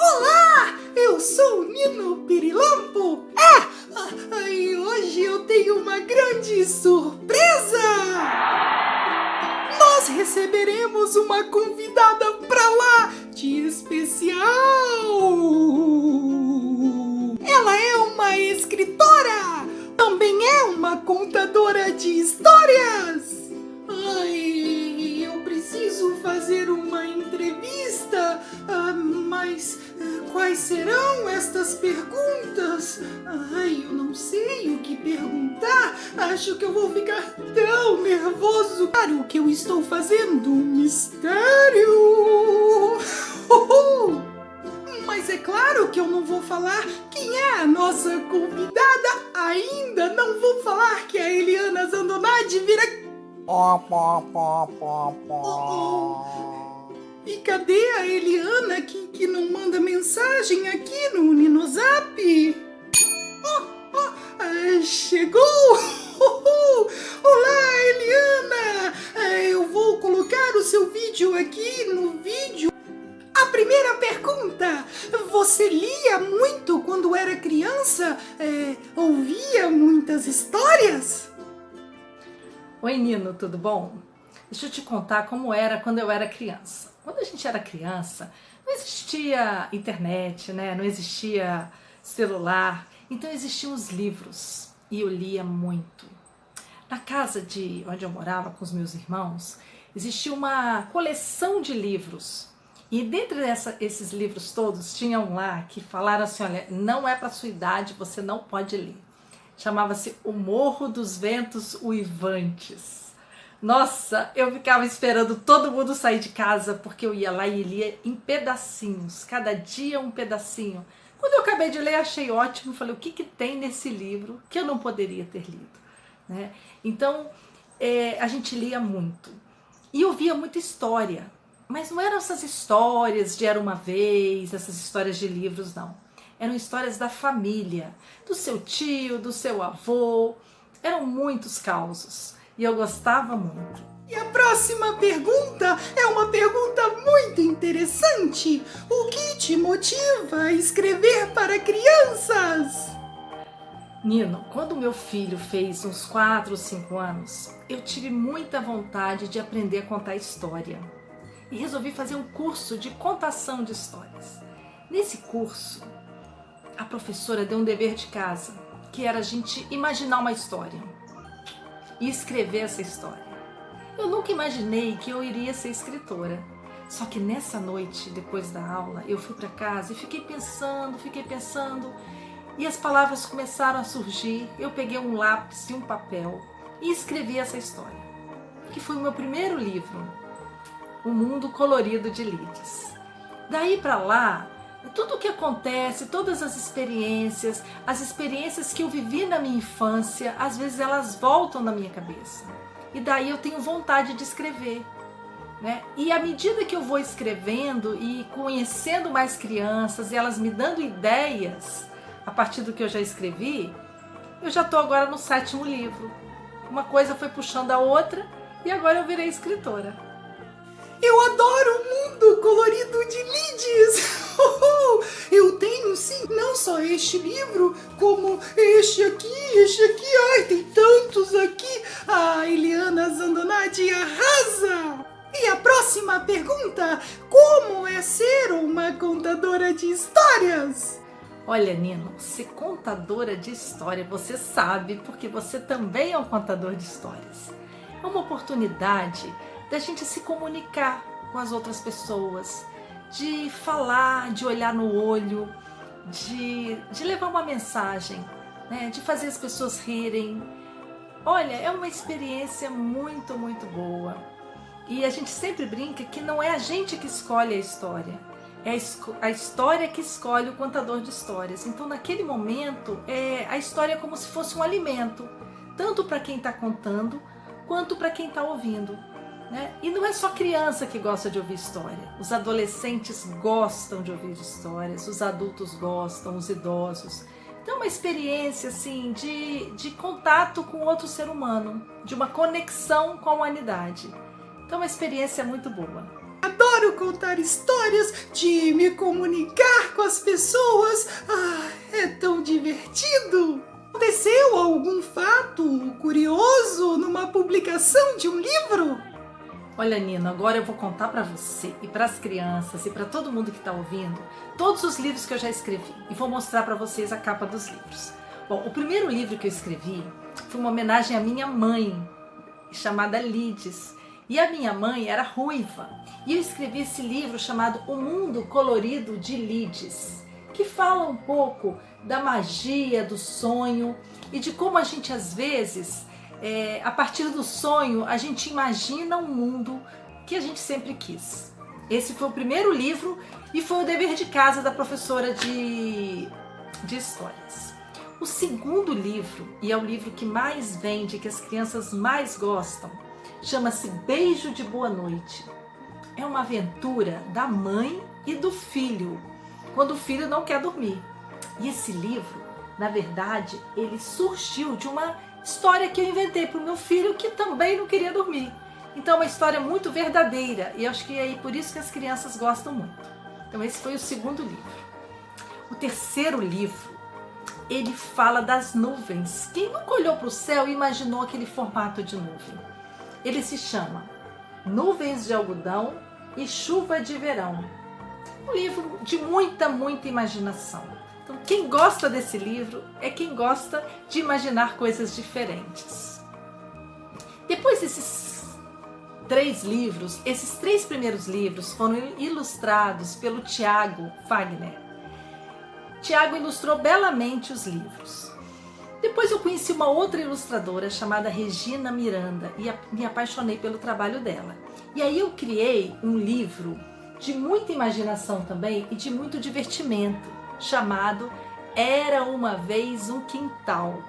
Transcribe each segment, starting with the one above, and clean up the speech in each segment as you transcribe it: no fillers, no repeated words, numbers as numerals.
Olá, eu sou o Nino Pirilampo. E hoje eu tenho uma grande surpresa. Nós receberemos uma convidada pra lá de especial. Ela é uma escritora, também é uma contadora de histórias. Eu preciso fazer uma entrevista, mas quais serão estas perguntas? Eu não sei o que perguntar. Acho que eu vou ficar tão nervoso. Claro que eu estou fazendo um mistério. Mas é claro que eu não vou falar quem é a nossa convidada. Ainda não vou falar que a Eliana Zandonade vira... E cadê a Eliana que não manda mensagem aqui no Ninozap? Chegou! Olá, Eliana! Eu vou colocar o seu vídeo aqui no vídeo. A primeira pergunta: você lia muito quando era criança? Ouvia muitas histórias? Oi, Nino, tudo bom? Deixa eu te contar como era quando eu era criança. Quando a gente era criança, não existia internet, né? Não existia celular, então existiam os livros e eu lia muito. Na casa onde eu morava com os meus irmãos, existia uma coleção de livros. E dentre esses livros todos, tinha um lá que falaram assim, olha, não é para sua idade, você não pode ler. Chamava-se O Morro dos Ventos Uivantes. Nossa, eu ficava esperando todo mundo sair de casa, porque eu ia lá e lia em pedacinhos, cada dia um pedacinho. Quando eu acabei de ler, achei ótimo, falei, o que tem nesse livro que eu não poderia ter lido? Né? Então, a gente lia muito. E ouvia muita história, mas não eram essas histórias de Era Uma Vez, essas histórias de livros, não. Eram histórias da família, do seu tio, do seu avô. Eram muitos causos e eu gostava muito. E a próxima pergunta é uma pergunta muito interessante. O que te motiva a escrever para crianças? Nino, quando meu filho fez uns 4 ou 5 anos, eu tive muita vontade de aprender a contar história. E resolvi fazer um curso de contação de histórias. Nesse curso, a professora deu um dever de casa, que era a gente imaginar uma história e escrever essa história. Eu nunca imaginei que eu iria ser escritora. Só que nessa noite, depois da aula, eu fui para casa e fiquei pensando, e as palavras começaram a surgir. Eu peguei um lápis e um papel e escrevi essa história, que foi o meu primeiro livro, O Mundo Colorido de Lides. Daí para lá, tudo o que acontece, todas as experiências que eu vivi na minha infância, às vezes elas voltam na minha cabeça. E daí eu tenho vontade de escrever, né? E à medida que eu vou escrevendo e conhecendo mais crianças e elas me dando ideias a partir do que eu já escrevi, eu já estou agora no 7º livro. Uma coisa foi puxando a outra e agora eu virei escritora. Eu adoro o mundo colorido de Lides! Eu tenho, sim, não só este livro, como este aqui, ai, tem tantos aqui! A Eliana Zandonade arrasa! E a próxima pergunta, como é ser uma contadora de histórias? Olha, Nino, ser contadora de história, você sabe, porque você também é um contador de histórias. É uma oportunidade da gente se comunicar com as outras pessoas, de falar, de olhar no olho, de levar uma mensagem, né? De fazer as pessoas rirem. Olha, é uma experiência muito, muito boa. E a gente sempre brinca que não é a gente que escolhe a história, é a história que escolhe o contador de histórias. Então, naquele momento, a história é como se fosse um alimento, tanto para quem está contando, quanto para quem está ouvindo. Né? E não é só criança que gosta de ouvir história. Os adolescentes gostam de ouvir histórias, os adultos gostam, os idosos. Então é uma experiência assim, de contato com outro ser humano, de uma conexão com a humanidade. Então é uma experiência muito boa. Adoro contar histórias, de me comunicar com as pessoas. É tão divertido. Aconteceu algum fato curioso numa publicação de um livro? Olha, Nina, agora eu vou contar para você e para as crianças e para todo mundo que está ouvindo todos os livros que eu já escrevi e vou mostrar para vocês a capa dos livros. Bom, o primeiro livro que eu escrevi foi uma homenagem à minha mãe, chamada Lides. E a minha mãe era ruiva. E eu escrevi esse livro chamado O Mundo Colorido de Lides, que fala um pouco da magia do sonho e de como a gente às vezes, a partir do sonho, a gente imagina um mundo que a gente sempre quis. Esse foi o primeiro livro e foi o dever de casa da professora de histórias. O segundo livro, e é o livro que mais vende, que as crianças mais gostam, chama-se Beijo de Boa Noite. É uma aventura da mãe e do filho, quando o filho não quer dormir. E esse livro, na verdade, ele surgiu de uma história que eu inventei para o meu filho, que também não queria dormir. Então é uma história muito verdadeira, e acho que é por isso que as crianças gostam muito. Então esse foi o segundo livro. O terceiro livro, ele fala das nuvens. Quem nunca olhou para o céu e imaginou aquele formato de nuvem? Ele se chama Nuvens de Algodão e Chuva de Verão. Um livro de muita imaginação. Então, quem gosta desse livro é quem gosta de imaginar coisas diferentes. Depois desses 3 livros, esses 3 primeiros livros foram ilustrados pelo Tiago Wagner. Tiago ilustrou belamente os livros. Depois eu conheci uma outra ilustradora chamada Regina Miranda e me apaixonei pelo trabalho dela. E aí eu criei um livro de muita imaginação também e de muito divertimento, chamado Era Uma Vez um Quintal.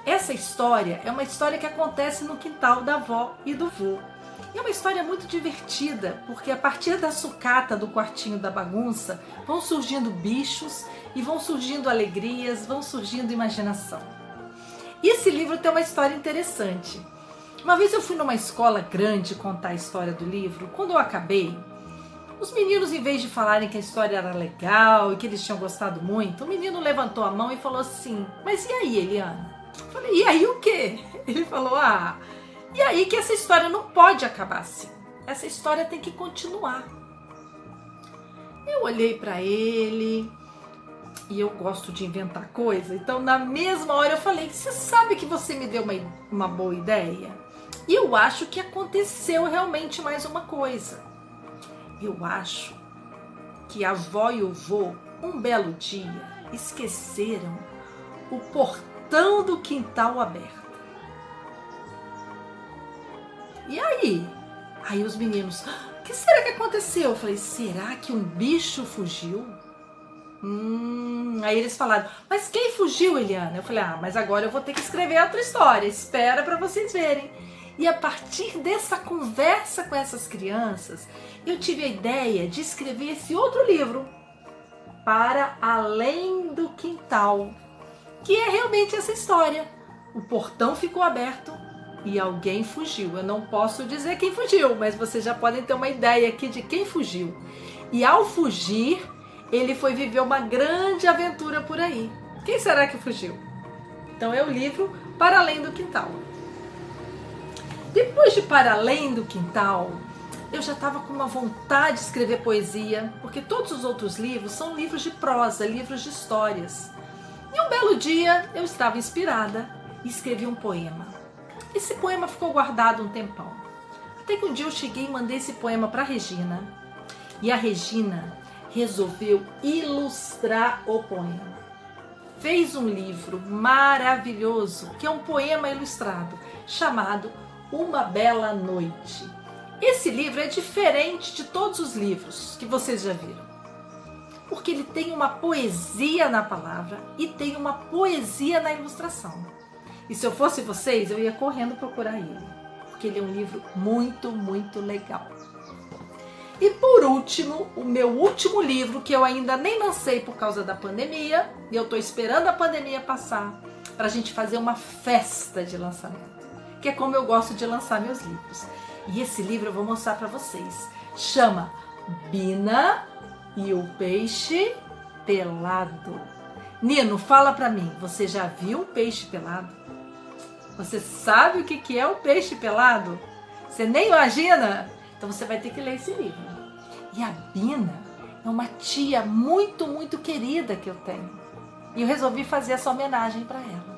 Essa história é uma história que acontece no quintal da avó e do vô. É uma história muito divertida, porque a partir da sucata do quartinho da bagunça vão surgindo bichos e vão surgindo alegrias, vão surgindo imaginação. E esse livro tem uma história interessante. Uma vez eu fui numa escola grande contar a história do livro. Quando eu acabei, os meninos, em vez de falarem que a história era legal e que eles tinham gostado muito, o menino levantou a mão e falou assim: mas e aí, Eliana? Eu falei: e aí o quê? Ele falou: e aí que essa história não pode acabar assim. Essa história tem que continuar. Eu olhei para ele e eu gosto de inventar coisa. Então, na mesma hora eu falei: você sabe que você me deu uma boa ideia? E eu acho que aconteceu realmente mais uma coisa. Eu acho que a avó e o vô, um belo dia, esqueceram o portão do quintal aberto. E aí? Aí os meninos: o que será que aconteceu? Eu falei: será que um bicho fugiu? Aí eles falaram: mas quem fugiu, Eliana? Eu falei: mas agora eu vou ter que escrever outra história, espera para vocês verem. E a partir dessa conversa com essas crianças, eu tive a ideia de escrever esse outro livro, Para Além do Quintal, que é realmente essa história. O portão ficou aberto e alguém fugiu. Eu não posso dizer quem fugiu, mas vocês já podem ter uma ideia aqui de quem fugiu. E ao fugir, ele foi viver uma grande aventura por aí. Quem será que fugiu? Então é o livro Para Além do Quintal. Depois de Para Além do Quintal, eu já estava com uma vontade de escrever poesia, porque todos os outros livros são livros de prosa, livros de histórias. E um belo dia eu estava inspirada e escrevi um poema. Esse poema ficou guardado um tempão. Até que um dia eu cheguei e mandei esse poema para a Regina. E a Regina resolveu ilustrar o poema. Fez um livro maravilhoso, que é um poema ilustrado, chamado Uma Bela Noite. Esse livro é diferente de todos os livros que vocês já viram, porque ele tem uma poesia na palavra e tem uma poesia na ilustração. E se eu fosse vocês, eu ia correndo procurar ele, porque ele é um livro muito legal. E por último, o meu último livro, que eu ainda nem lancei por causa da pandemia, e eu estou esperando a pandemia passar para a gente fazer uma festa de lançamento, que é como eu gosto de lançar meus livros. E esse livro eu vou mostrar para vocês. Chama Bina e o Peixe Pelado. Nino, fala pra mim, você já viu um peixe pelado? Você sabe o que é o peixe pelado? Você nem imagina? Então você vai ter que ler esse livro. E a Bina é uma tia muito, muito querida que eu tenho. E eu resolvi fazer essa homenagem para ela.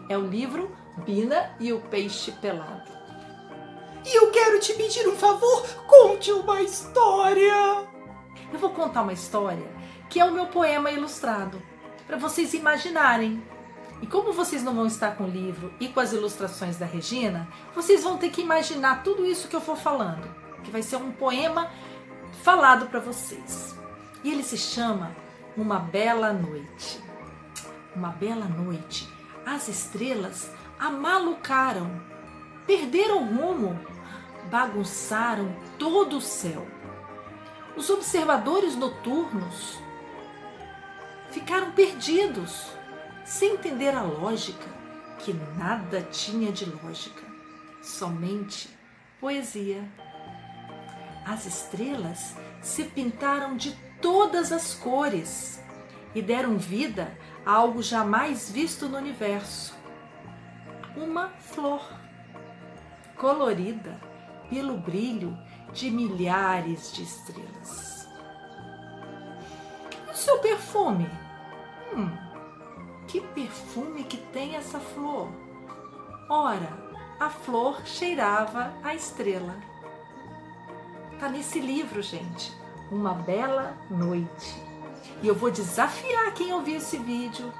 É o livro Bina e o Peixe Pelado. E eu quero te pedir um favor, conte uma história. Eu vou contar uma história que é o meu poema ilustrado, para vocês imaginarem. E como vocês não vão estar com o livro e com as ilustrações da Regina, vocês vão ter que imaginar tudo isso que eu for falando, que vai ser um poema falado para vocês. E ele se chama Uma Bela Noite. Uma bela noite, as estrelas amalucaram, perderam o rumo, bagunçaram todo o céu. Os observadores noturnos ficaram perdidos, sem entender a lógica, que nada tinha de lógica, somente poesia. As estrelas se pintaram de todas as cores e deram vida a algo jamais visto no universo. Uma flor, colorida pelo brilho de milhares de estrelas. E o seu perfume? Que perfume que tem essa flor? Ora, a flor cheirava a estrela. Tá nesse livro, gente. Uma Bela Noite. E eu vou desafiar quem ouvir esse vídeo,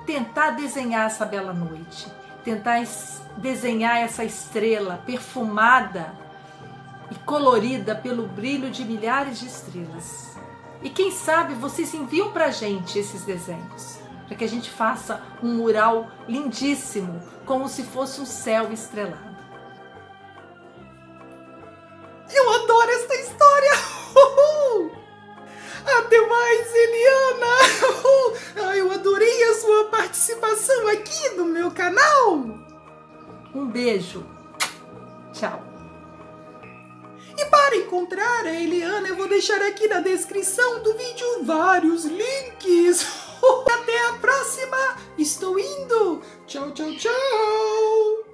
tentar desenhar essa bela noite, tentar desenhar essa estrela perfumada e colorida pelo brilho de milhares de estrelas. E quem sabe vocês enviam pra gente esses desenhos, para que a gente faça um mural lindíssimo, como se fosse um céu estrelado. Eu adoro essa história! Até mais, Eliana! Eu adorei a sua participação aqui no meu canal! Um beijo! Tchau! E para encontrar a Eliana, eu vou deixar aqui na descrição do vídeo vários links! Até a próxima! Estou indo! Tchau, tchau, tchau!